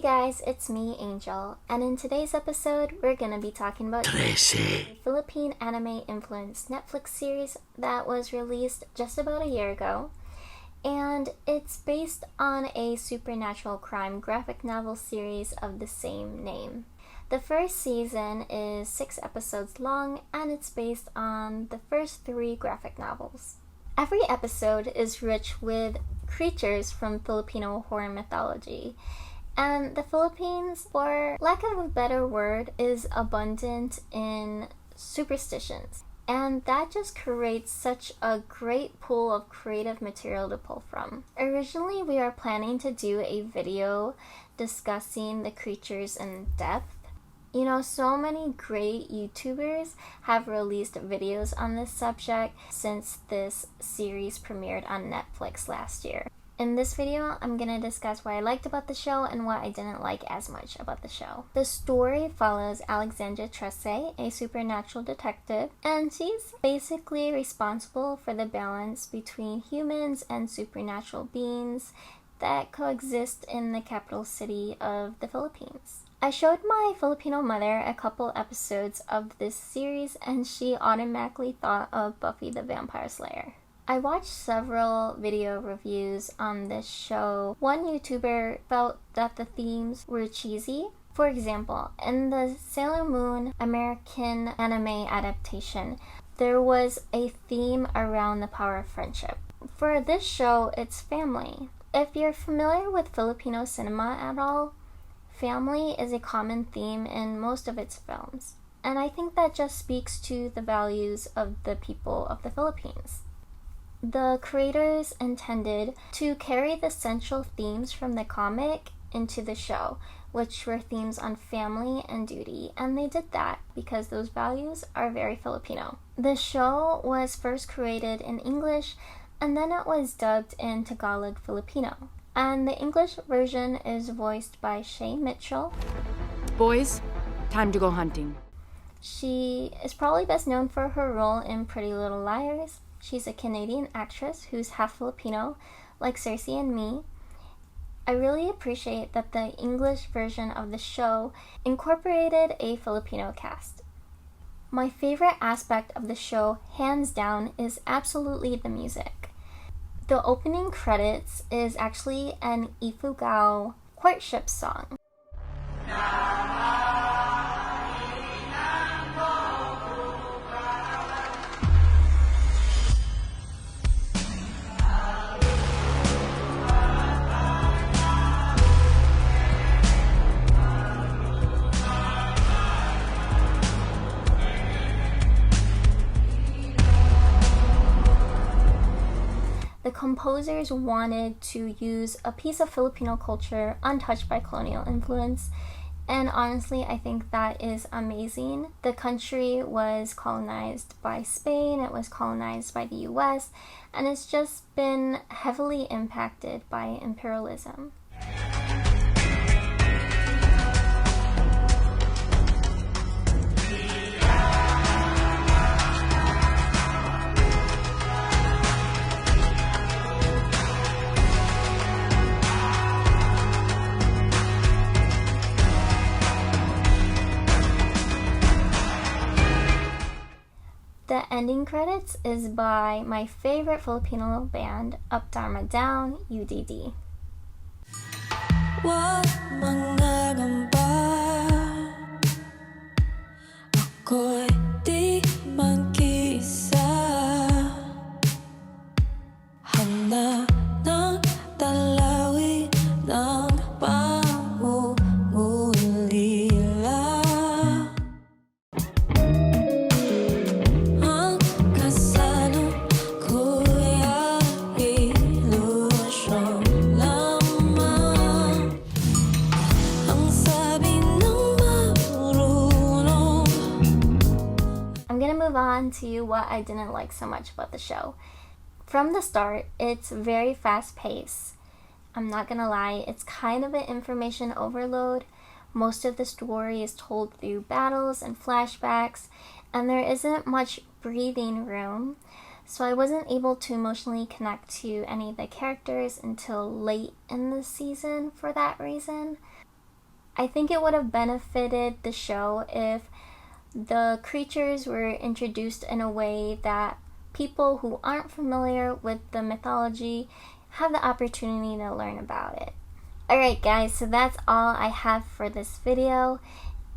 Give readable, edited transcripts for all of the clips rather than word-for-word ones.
Hey guys, it's me, Angel, and in today's episode, we're gonna be talking about Trese, a Philippine-Anime influenced Netflix series that was released just about a year ago, and it's based on a supernatural crime graphic novel series of the same name. The first season is 6 episodes long, and it's based on the first 3 graphic novels. Every episode is rich with creatures from Filipino horror mythology. And the Philippines, for lack of a better word, is abundant in superstitions. And that just creates such a great pool of creative material to pull from. Originally, we are planning to do a video discussing the creatures in depth. You know, so many great YouTubers have released videos on this subject since this series premiered on Netflix last year. In this video, I'm gonna discuss what I liked about the show and what I didn't like as much about the show. The story follows Alexandra Trese, a supernatural detective, and she's basically responsible for the balance between humans and supernatural beings that coexist in the capital city of the Philippines. I showed my Filipino mother a couple episodes of this series and she automatically thought of Buffy the Vampire Slayer. I watched several video reviews on this show. One YouTuber felt that the themes were cheesy. For example, in the Sailor Moon American anime adaptation, there was a theme around the power of friendship. For this show, it's family. If you're familiar with Filipino cinema at all, family is a common theme in most of its films. And I think that just speaks to the values of the people of the Philippines. The creators intended to carry the central themes from the comic into the show, which were themes on family and duty, and they did that because those values are very Filipino. The show was first created in English, and then it was dubbed in Tagalog Filipino. And the English version is voiced by Shay Mitchell. Boys, time to go hunting. She is probably best known for her role in Pretty Little Liars. She's a Canadian actress who's half Filipino, like Cersei and me. I really appreciate that the English version of the show incorporated a Filipino cast. My favorite aspect of the show, hands down, is absolutely the music. The opening credits is actually an Ifugao courtship song. The composers wanted to use a piece of Filipino culture untouched by colonial influence, and honestly, I think that is amazing. The country was colonized by Spain, it was colonized by the US, and it's just been heavily impacted by imperialism. The ending credits is by my favorite Filipino band, Up Dharma Down, UDD. Wag mangangamba, ako'y di mag-isa. Handa ng dalawin ng pangungulila. Ang kasalong ko'y ilusyon lamang. Ang sabi ng marunong. I'm gonna move on to what I didn't like so much about the show. From the start, it's very fast-paced. I'm not gonna lie, it's kind of an information overload. Most of the story is told through battles and flashbacks, and there isn't much breathing room, so I wasn't able to emotionally connect to any of the characters until late in the season for that reason. I think it would have benefited the show if the creatures were introduced in a way that people who aren't familiar with the mythology have the opportunity to learn about it. Alright guys, so that's all I have for this video.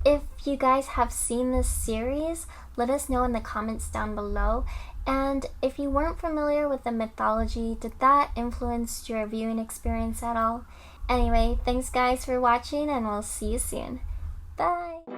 If you guys have seen this series, let us know in the comments down below. And if you weren't familiar with the mythology, did that influence your viewing experience at all? Anyway, thanks guys for watching, and we'll see you soon. Bye!